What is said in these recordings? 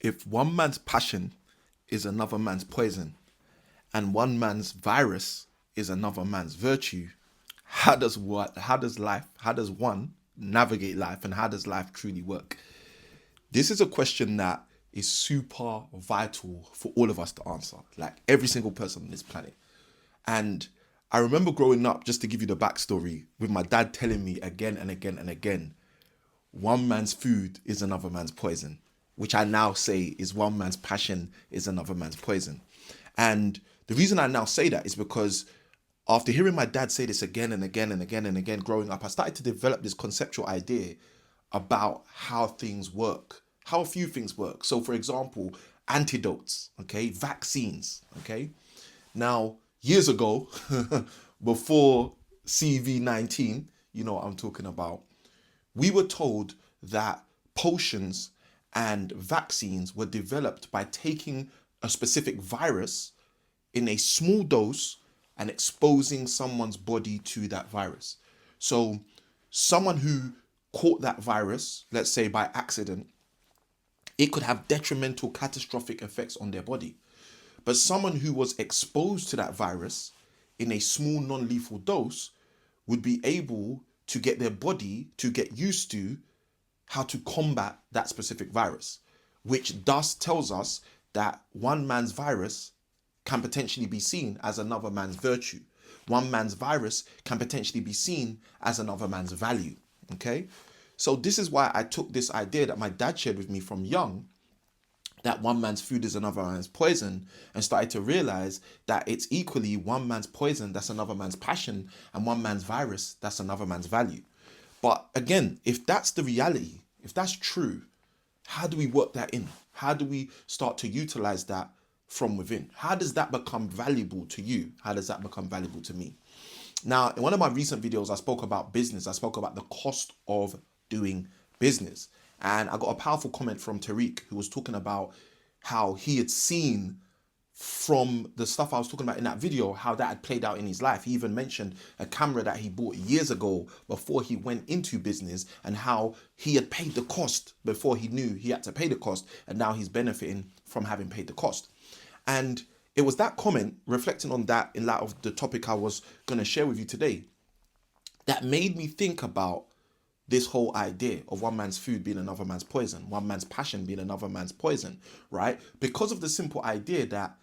If one man's passion is another man's poison, and one man's virus is another man's virtue, how does one navigate life, and how does life truly work? This is a question that is super vital for all of us to answer, like every single person on this planet. And I remember growing up, just to give you the backstory, with my dad telling me again and again and again, one man's food is another man's poison, which I now say is one man's passion is another man's poison. And the reason I now say that is because after hearing my dad say this again and again and again and again growing up, I started to develop this conceptual idea about how things work, how a few things work. So, for example, antidotes, okay, vaccines, okay. Now, years ago, before CV-19, you know what I'm talking about, we were told that potions and vaccines were developed by taking a specific virus in a small dose and exposing someone's body to that virus. So someone who caught that virus, let's say by accident, it could have detrimental, catastrophic effects on their body. But someone who was exposed to that virus in a small non-lethal dose would be able to get their body to get used to how to combat that specific virus, which thus tells us that one man's virus can potentially be seen as another man's virtue. One man's virus can potentially be seen as another man's value. Okay? So this is why I took this idea that my dad shared with me from young, that one man's food is another man's poison, and started to realize that it's equally one man's poison that's another man's passion, and one man's virus that's another man's value. But again, if that's the reality, if that's true, how do we work that in? How do we start to utilize that from within? How does that become valuable to you? How does that become valuable to me? Now, in one of my recent videos, I spoke about business. I spoke about the cost of doing business. And I got a powerful comment from Tariq, who was talking about how he had seen from the stuff I was talking about in that video, how that had played out in his life. He even mentioned a camera that he bought years ago before he went into business, and how he had paid the cost before he knew he had to pay the cost, and now he's benefiting from having paid the cost. And it was that comment, reflecting on that in light of the topic I was going to share with you today, that made me think about this whole idea of one man's food being another man's poison, one man's passion being another man's poison, right? Because of the simple idea that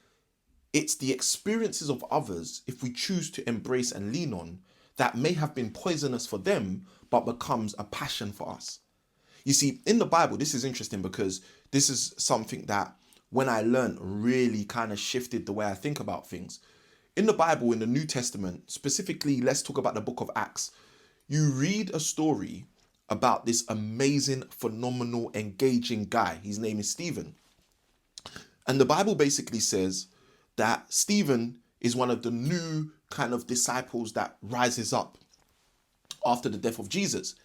it's the experiences of others, if we choose to embrace and lean on, that may have been poisonous for them, but becomes a passion for us. You see, in the Bible, this is interesting because this is something that when I learned really kind of shifted the way I think about things. In the Bible, in the New Testament, specifically, let's talk about the book of Acts. You read a story about this amazing, phenomenal, engaging guy. His name is Stephen. And the Bible basically says that Stephen is one of the new kind of disciples that rises up after the death of Jesus.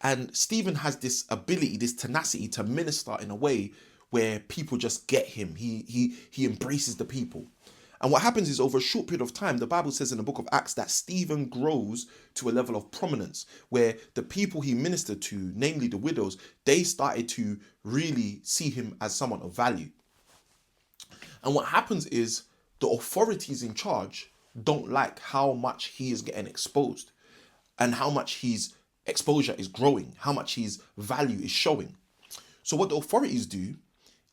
And Stephen has this ability, this tenacity to minister in a way where people just get him. He embraces the people. And what happens is, over a short period of time, the Bible says in the book of Acts that Stephen grows to a level of prominence where the people he ministered to, namely the widows, they started to really see him as someone of value. And what happens is the authorities in charge don't like how much he is getting exposed and how much his exposure is growing, how much his value is showing. So what the authorities do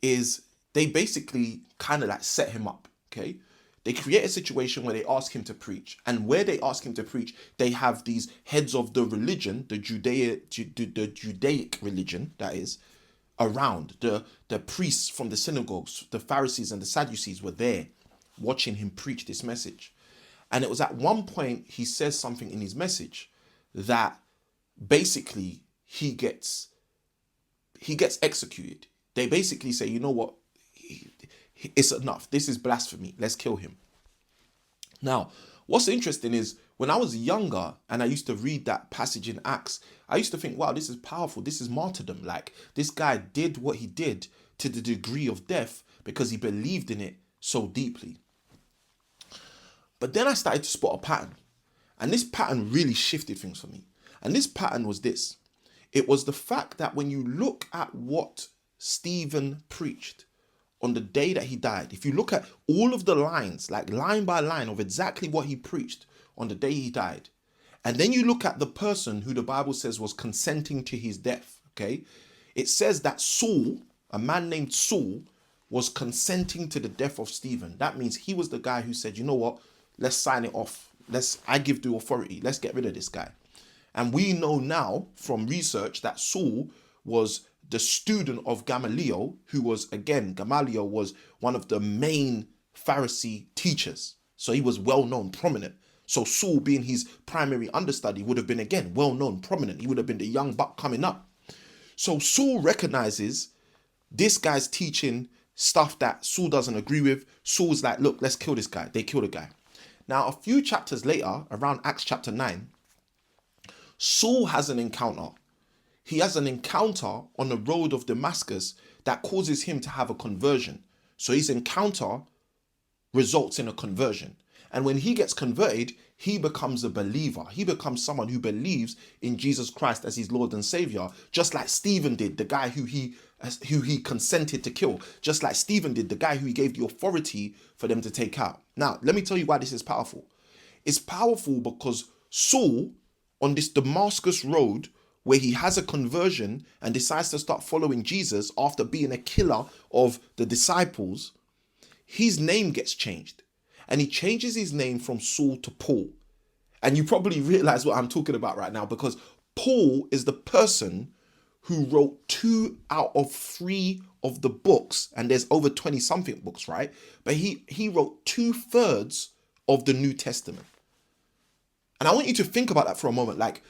is they basically kind of like set him up, okay? They create a situation where they ask him to preach. And where they ask him to preach, they have these heads of the religion, the Judaic religion, that is, around. The priests from the synagogues, the Pharisees and the Sadducees were there watching him preach this message. And it was at one point he says something in his message that basically he gets executed. They basically say, you know what? It's enough. This is blasphemy. Let's kill him. Now, what's interesting is when I was younger and I used to read that passage in Acts, I used to think, wow, this is powerful. This is martyrdom. Like, this guy did what he did to the degree of death because he believed in it so deeply. But then I started to spot a pattern. And this pattern really shifted things for me. And this pattern was this. It was the fact that when you look at what Stephen preached on the day that he died, if you look at all of the lines, like line by line of exactly what he preached on the day he died, and then you look at the person who the Bible says was consenting to his death, okay? It says that Saul, a man named Saul, was consenting to the death of Stephen. That means he was the guy who said, you know what, let's sign it off. I give the authority. Let's get rid of this guy. And we know now from research that Saul was the student of Gamaliel, who was, again, Gamaliel was one of the main Pharisee teachers. So he was well known, prominent. So Saul, being his primary understudy, would have been, again, well known, prominent. He would have been the young buck coming up. So Saul recognizes this guy's teaching stuff that Saul doesn't agree with. Saul's like, look, let's kill this guy. They kill the guy. Now, a few chapters later, around Acts chapter 9, Saul has an encounter. He has an encounter on the road of Damascus that causes him to have a conversion. So his encounter results in a conversion. And when he gets converted, he becomes a believer. He becomes someone who believes in Jesus Christ as his Lord and Savior, just like Stephen did, the guy who he consented to kill. Just like Stephen did, the guy who he gave the authority for them to take out. Now, let me tell you why this is powerful. It's powerful because Saul, on this Damascus road, where he has a conversion and decides to start following Jesus after being a killer of the disciples, his name gets changed. And he changes his name from Saul to Paul. And you probably realize what I'm talking about right now, because Paul is the person who wrote 2 out of 3 of the books, and there's over 20 something books, right? But he wrote 2/3 of the New Testament. And I want you to think about that for a moment. Like,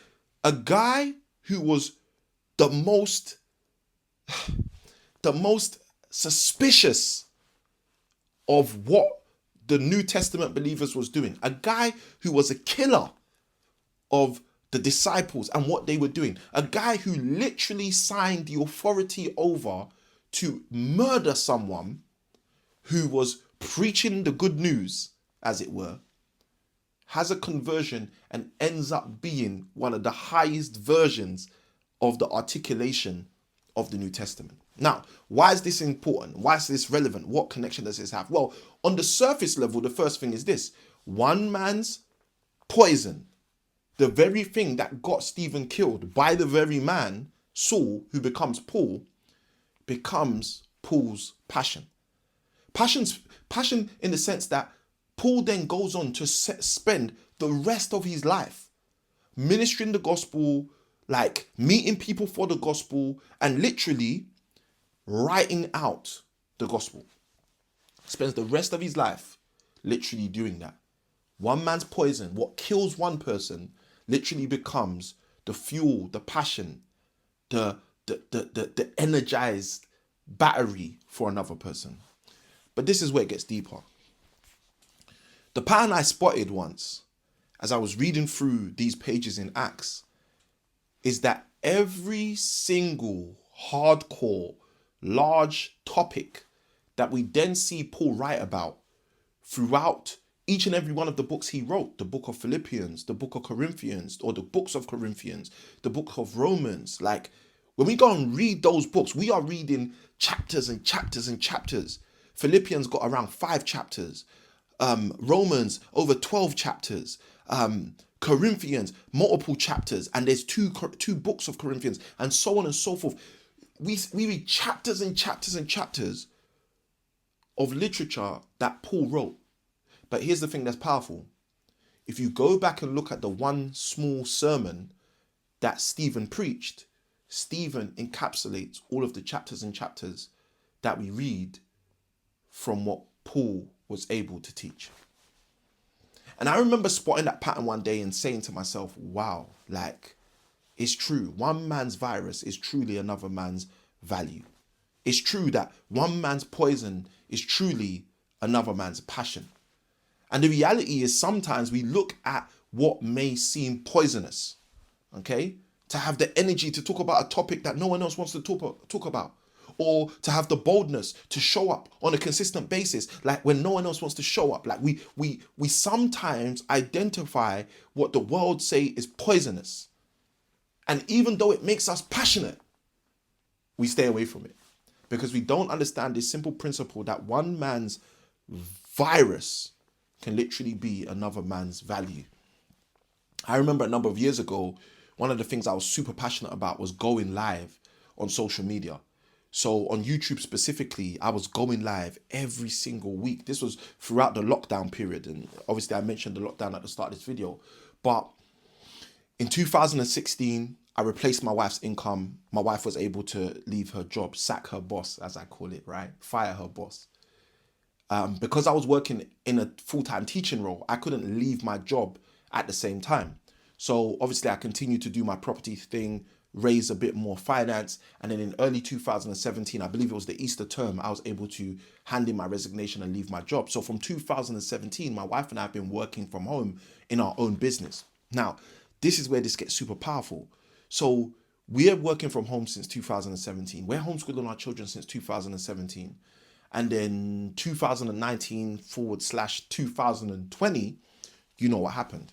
a guy who was the most suspicious of what the New Testament believers was doing, a guy who was a killer of the disciples and what they were doing, a guy who literally signed the authority over to murder someone who was preaching the good news, as it were, has a conversion and ends up being one of the highest versions of the articulation of the New Testament. Now, why is this important? Why is this relevant? What connection does this have? Well, on the surface level, the first thing is this: one man's poison, the very thing that got Stephen killed by the very man, Saul, who becomes Paul, becomes Paul's passion. Passion in the sense that Paul then goes on to spend the rest of his life ministering the gospel, like meeting people for the gospel, and literally writing out the gospel. Spends the rest of his life literally doing that. One man's poison, what kills one person, literally becomes the fuel, the passion, the energized battery for another person. But this is where it gets deeper. The pattern I spotted once, as I was reading through these pages in Acts, is that every single hardcore, large topic that we then see Paul write about throughout each and every one of the books he wrote, the book of Philippians, the book of Corinthians, or the books of Corinthians, the book of Romans, like when we go and read those books, we are reading chapters and chapters and chapters. Philippians got around 5 chapters. Romans over 12 chapters. Corinthians multiple chapters, and there's two books of Corinthians, and so on and so forth. We read chapters and chapters and chapters of literature that Paul wrote. But here's the thing that's powerful. If you go back and look at the one small sermon that Stephen preached, Stephen encapsulates all of the chapters and chapters that we read from what Paul was able to teach. And I remember spotting that pattern one day and saying to myself, wow, like, it's true. One man's virus is truly another man's value. It's true that one man's poison is truly another man's passion. And the reality is sometimes we look at what may seem poisonous, okay? To have the energy to talk about a topic that no one else wants to talk about. Or to have the boldness to show up on a consistent basis, like when no one else wants to show up. Like we sometimes identify what the world say is poisonous. And even though it makes us passionate, we stay away from it. because we don't understand this simple principle that one man's virus can literally be another man's value. I remember a number of years ago, one of the things I was super passionate about was going live on social media. So on YouTube specifically, I was going live every single week. This was throughout the lockdown period. And obviously I mentioned the lockdown at the start of this video. But in 2016, I replaced my wife's income. My wife was able to leave her job, sack her boss, as I call it, right? Fire her boss. Because I was working in a full-time teaching role, I couldn't leave my job at the same time. So obviously I continued to do my property thing, raise a bit more finance. And then in early 2017, I believe it was the Easter term, I was able to hand in my resignation and leave my job. So from 2017, my wife and I have been working from home in our own business. Now, this is where this gets super powerful. So we're working from home since 2017. We're homeschooling our children since 2017. And then 2019/2020, you know what happened.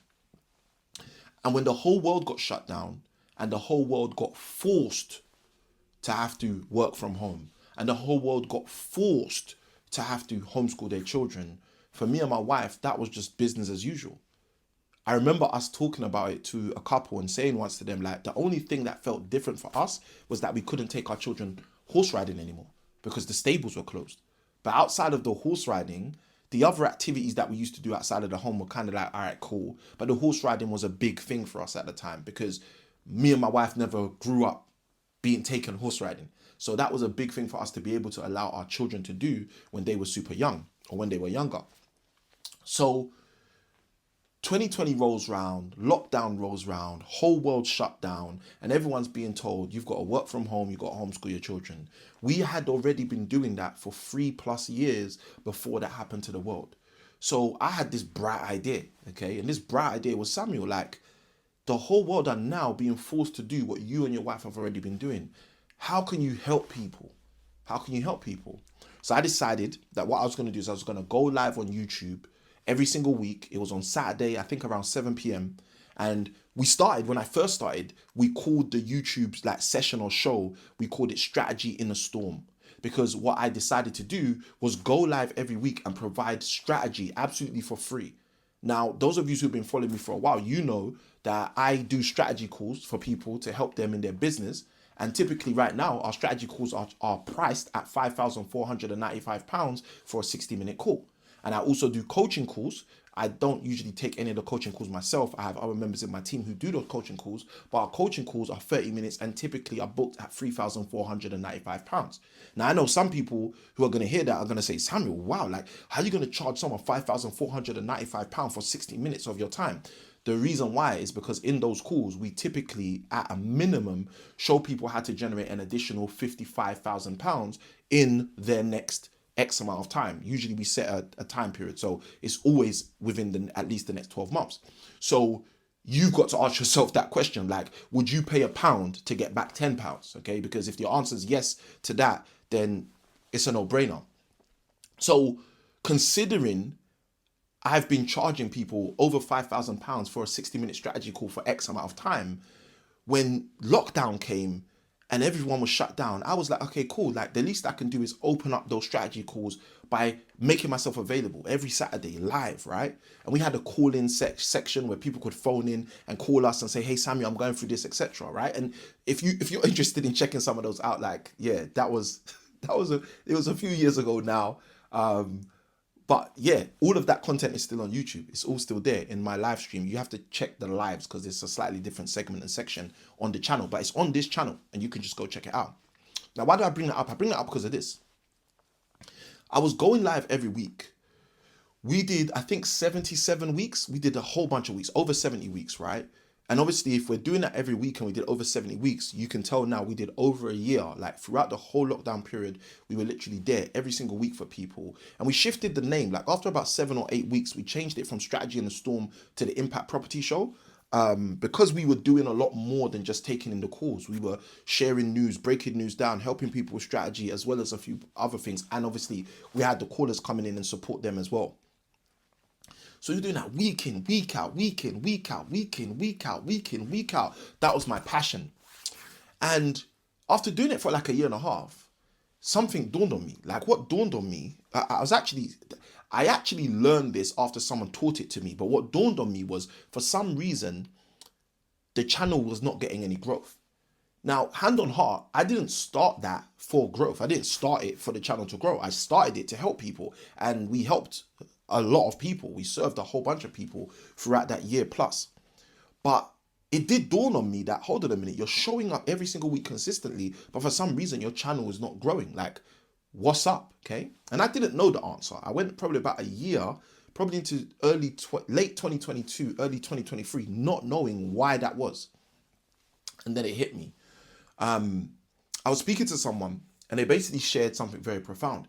And when the whole world got shut down and the whole world got forced to have to work from home and the whole world got forced to have to homeschool their children, for me and my wife, that was just business as usual. I remember us talking about it to a couple and saying once to them, like, the only thing that felt different for us was that we couldn't take our children horse riding anymore because the stables were closed. But outside of the horse riding, the other activities that we used to do outside of the home were kind of like, all right, cool. But the horse riding was a big thing for us at the time because me and my wife never grew up being taken horse riding. So that was a big thing for us to be able to allow our children to do when they were super young or when they were younger. So 2020 rolls round, lockdown rolls round, whole world shut down, and everyone's being told you've got to work from home, you've got to homeschool your children. We had already been doing that for 3+ years before that happened to the world. So I had this bright idea, okay? And this bright idea was, Samuel, like, the whole world are now being forced to do what you and your wife have already been doing. How can you help people? How can you help people? So I decided that what I was going to do is I was going to go live on YouTube every single week. It was on Saturday, I think around 7 p.m. And when I first started, we called the YouTube's like session or show, we called it Strategy in a Storm. Because what I decided to do was go live every week and provide strategy absolutely for free. Now, those of you who've been following me for a while, you know that I do strategy calls for people to help them in their business. And typically right now, our strategy calls are priced at £5,495 for a 60-minute call. And I also do coaching calls. I don't usually take any of the coaching calls myself. I have other members in my team who do those coaching calls, but our coaching calls are 30 minutes and typically are booked at £3,495. Now, I know some people who are going to hear that are going to say, Samuel, wow, like, how are you going to charge someone £5,495 for 60 minutes of your time? The reason why is because in those calls, we typically, at a minimum, show people how to generate an additional £55,000 in their next X amount of time. Usually we set a time period. So it's always within at least the next 12 months. So you've got to ask yourself that question, like, would you pay £1 to get back £10? Okay, because if the answer is yes to that, then it's a no-brainer. So considering I've been charging people over £5,000 for a 60-minute strategy call for X amount of time, when lockdown came and everyone was shut down, I was like, okay, cool. Like, the least I can do is open up those strategy calls by making myself available every Saturday live, right? And we had a call-in section where people could phone in and call us and say, hey, Samuel, I'm going through this, etc. Right? And if you're interested in checking some of those out, like, yeah, it was a few years ago now. But yeah, all of that content is still on YouTube. It's all still there in my live stream. You have to check the lives because it's a slightly different segment and section on the channel, but it's on this channel and you can just go check it out. Now, why do I bring that up? I bring that up because of this. I was going live every week. We did, I think, 77 weeks. We did a whole bunch of weeks, over 70 weeks, right? And obviously, if we're doing that every week and we did over 70 weeks, you can tell now we did over a year. Like, throughout the whole lockdown period, we were literally there every single week for people. And we shifted the name. Like, after about 7 or 8 weeks, we changed it from Strategy in the Storm to the Impact Property Show. Because we were doing a lot more than just taking in the calls. We were sharing news, breaking news down, helping people with strategy, as well as a few other things. And obviously, we had the callers coming in and support them as well. So you're doing that week in, week out, week in, week out, week in, week out, week in, week out. That was my passion. And after doing it for like a year and a half, something dawned on me. Like what dawned on me, I actually learned this after someone taught it to me. But what dawned on me was, for some reason, the channel was not getting any growth. Now, hand on heart, I didn't start that for growth. I didn't start it for the channel to grow. I started it to help people, and we helped a lot of people. We served a whole bunch of people throughout that year plus. But it did dawn on me that, hold on a minute, you're showing up every single week consistently, but for some reason your channel is not growing. Like, what's up? Okay. And I didn't know the answer. I went probably about a year, probably into late 2022, early 2023, not knowing why that was. And then it hit me. I was speaking to someone and they basically shared something very profound.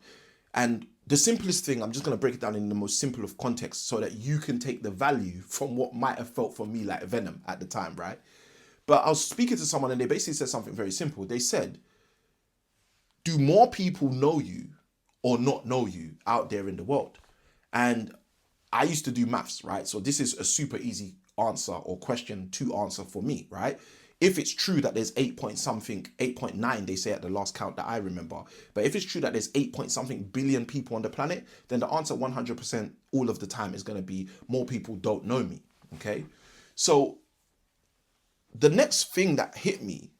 And the simplest thing, I'm just going to break it down in the most simple of context so that you can take the value from what might have felt for me like venom at the time, right? But I was speaking to someone and they basically said something very simple. They said, do more people know you or not know you out there in the world? And I used to do maths, right? So this is a super easy answer or question to answer for me, right? If it's true that there's 8.9, they say at the last count that I remember. But if it's true that there's 8 billion people on the planet, then the answer 100% all of the time is going to be more people don't know me. Okay. So the next thing that hit me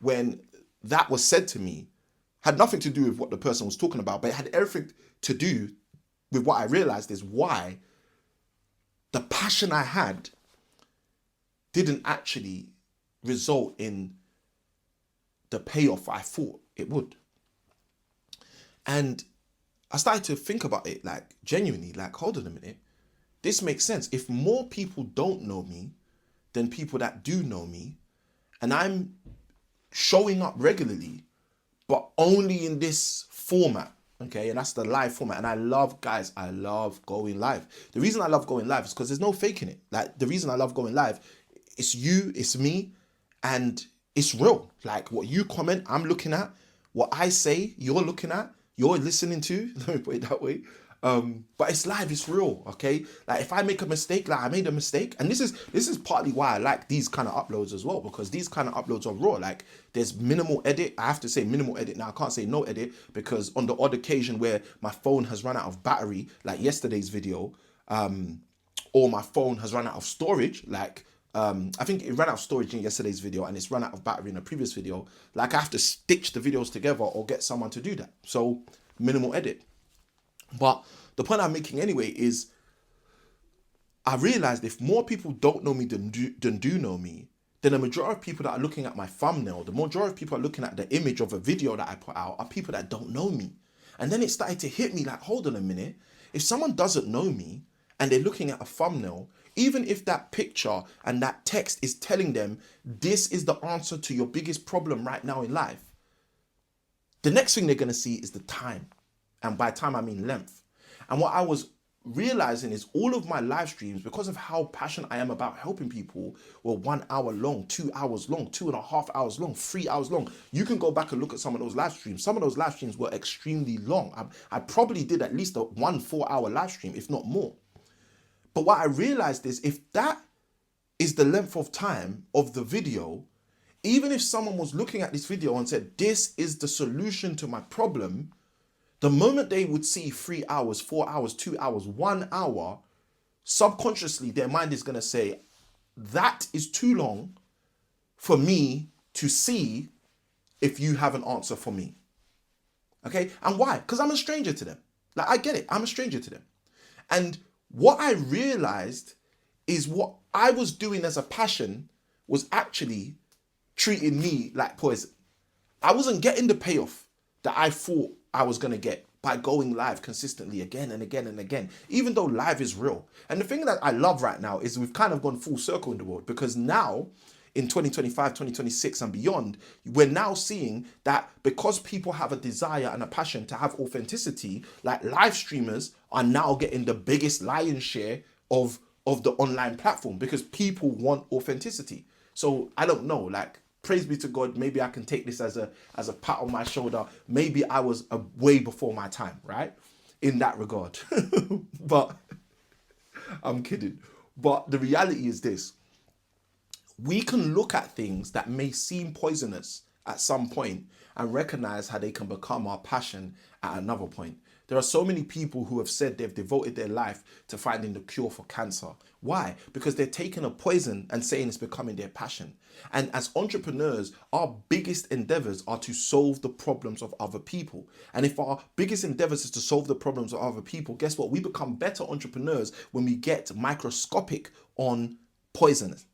when that was said to me had nothing to do with what the person was talking about, but it had everything to do with what I realized is why the passion I had didn't actually result in the payoff I thought it would. And I started to think about it, like genuinely, like, hold on a minute, this makes sense. If more people don't know me than people that do know me, and I'm showing up regularly, but only in this format, okay, and that's the live format. And I love going live. The reason I love going live is because there's no faking it. Like, the reason I love going live, it's you, it's me, and it's real. Like, what you comment, I'm looking at. What I say, you're looking at. You're listening to. Let me put it that way. But it's live, it's real, okay? Like, if I make a mistake, like I made a mistake, and this is partly why I like these kind of uploads as well, because these kind of uploads are raw. Like, there's minimal edit. I have to say minimal edit now. I can't say no edit, because on the odd occasion where my phone has run out of battery, like yesterday's video, or my phone has run out of storage, like I think it ran out of storage in yesterday's video and it's run out of battery in a previous video, like I have to stitch the videos together or get someone to do that. So minimal edit. But the point I'm making anyway is I realized if more people don't know me than do know me, then the majority of people that are looking at my thumbnail, the majority of people are looking at the image of a video that I put out are people that don't know me. And then it started to hit me like, hold on a minute. If someone doesn't know me and they're looking at a thumbnail, even if that picture and that text is telling them this is the answer to your biggest problem right now in life, the next thing they're going to see is the time. And by time, I mean length. And what I was realizing is all of my live streams, because of how passionate I am about helping people, were 1 hour long, 2 hours long, 2.5 hours long, 3 hours long. You can go back and look at some of those live streams. Some of those live streams were extremely long. I probably did at least a 1 4-hour live stream, if not more. But what I realized is if that is the length of time of the video, even if someone was looking at this video and said, this is the solution to my problem, the moment they would see 3 hours, 4 hours, 2 hours, 1 hour, subconsciously their mind is going to say, that is too long for me to see if you have an answer for me. Okay? And why? Because I'm a stranger to them. Like, I get it. I'm a stranger to them. And what I realized is what I was doing as a passion was actually treating me like poison. I wasn't getting the payoff that I thought I was going to get by going live consistently again and again and again, even though live is real. And the thing that I love right now is we've kind of gone full circle in the world, because now in 2025, 2026 and beyond, we're now seeing that because people have a desire and a passion to have authenticity, like live streamers are now getting the biggest lion's share of the online platform because people want authenticity. So I don't know, like, praise be to God, maybe I can take this as a pat on my shoulder. Maybe I was way before my time, right? In that regard. But I'm kidding. But the reality is this. We can look at things that may seem poisonous at some point and recognize how they can become our passion at another point. There are so many people who have said they've devoted their life to finding the cure for cancer. Why? Because they're taking a poison and saying it's becoming their passion. And as entrepreneurs, our biggest endeavors are to solve the problems of other people. And if our biggest endeavors is to solve the problems of other people, guess what? We become better entrepreneurs when we get microscopic on poisons.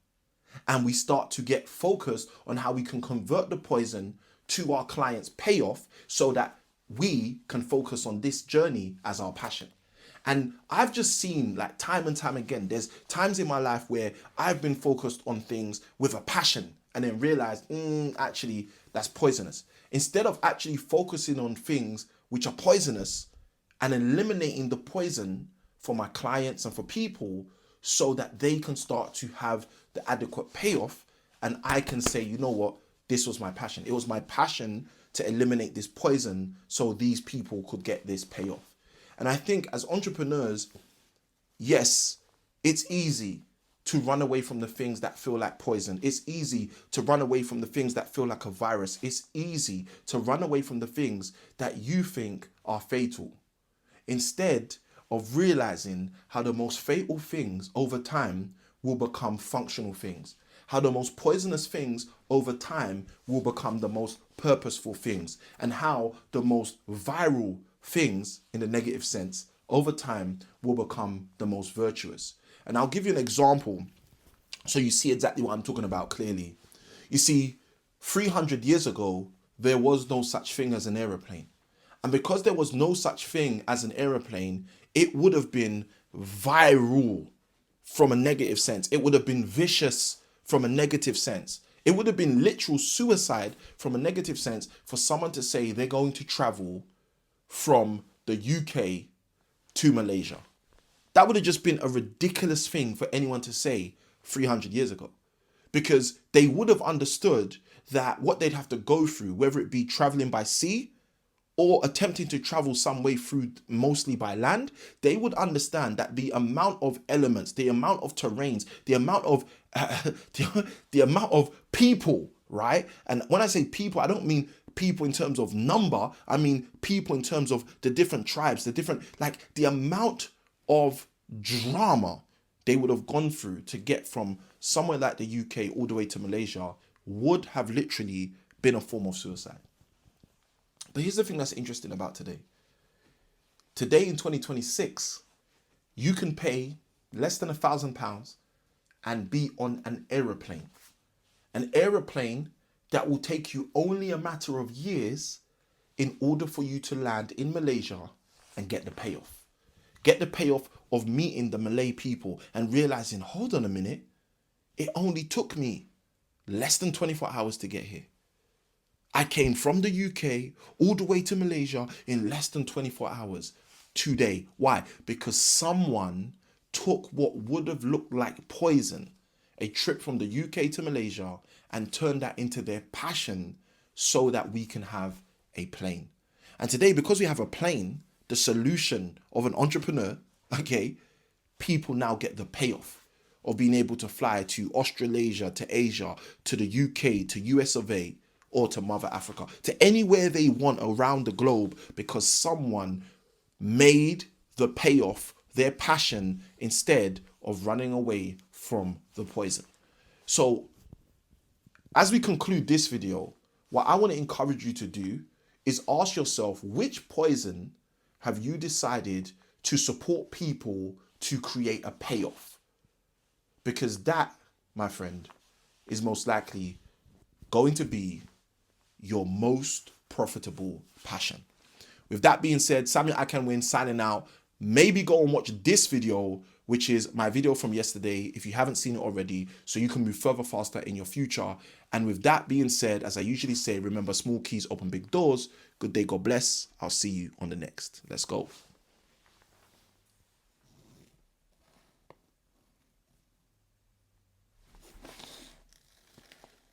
And we start to get focused on how we can convert the poison to our clients' payoff so that we can focus on this journey as our passion. And I've just seen, like, time and time again, there's times in my life where I've been focused on things with a passion and then realized, actually, that's poisonous. Instead of actually focusing on things which are poisonous and eliminating the poison for my clients and for people so that they can start to have the adequate payoff, and I can say, you know what, this was my passion. It was my passion to eliminate this poison so these people could get this payoff. And I think as entrepreneurs, yes, it's easy to run away from the things that feel like poison. It's easy to run away from the things that feel like a virus. It's easy to run away from the things that you think are fatal, instead of realizing how the most fatal things over time will become functional things, how the most poisonous things over time will become the most purposeful things, and how the most viral things, in the negative sense, over time will become the most virtuous. And I'll give you an example so you see exactly what I'm talking about clearly. You see, 300 years ago, there was no such thing as an aeroplane. And because there was no such thing as an aeroplane, it would have been viral from a negative sense. It would have been vicious from a negative sense. It would have been literal suicide from a negative sense for someone to say they're going to travel from the UK to Malaysia. That would have just been a ridiculous thing for anyone to say 300 years ago, because they would have understood that what they'd have to go through, whether it be traveling by sea or attempting to travel some way through mostly by land, they would understand that the amount of elements, the amount of terrains, the amount of the amount of people, right? And when I say people, I don't mean people in terms of number. I mean people in terms of the different tribes, the different, like, the amount of drama they would have gone through to get from somewhere like the UK all the way to Malaysia would have literally been a form of suicide. But here's the thing that's interesting about today. Today in 2026, you can pay less than £1,000 and be on an aeroplane. An aeroplane that will take you only a matter of years in order for you to land in Malaysia and get the payoff. Get the payoff of meeting the Malay people and realizing, hold on a minute, it only took me less than 24 hours to get here. I came from the UK all the way to Malaysia in less than 24 hours today. Why? Because someone took what would have looked like poison, a trip from the UK to Malaysia, and turned that into their passion so that we can have a plane. And today, because we have a plane, the solution of an entrepreneur, okay, people now get the payoff of being able to fly to Australasia, to Asia, to the UK, to US of A, or to Mother Africa, to anywhere they want around the globe, because someone made the payoff their passion instead of running away from the poison. So as we conclude this video, what I want to encourage you to do is ask yourself, which poison have you decided to support people to create a payoff? Because that, my friend, is most likely going to be your most profitable passion. With that being said, Samuel Akanwin signing out. Maybe go and watch this video, which is my video from yesterday, if you haven't seen it already, so you can move further faster in your future. And with that being said, as I usually say, remember, small keys open big doors. Good day, God bless. I'll see you on the next. Let's go.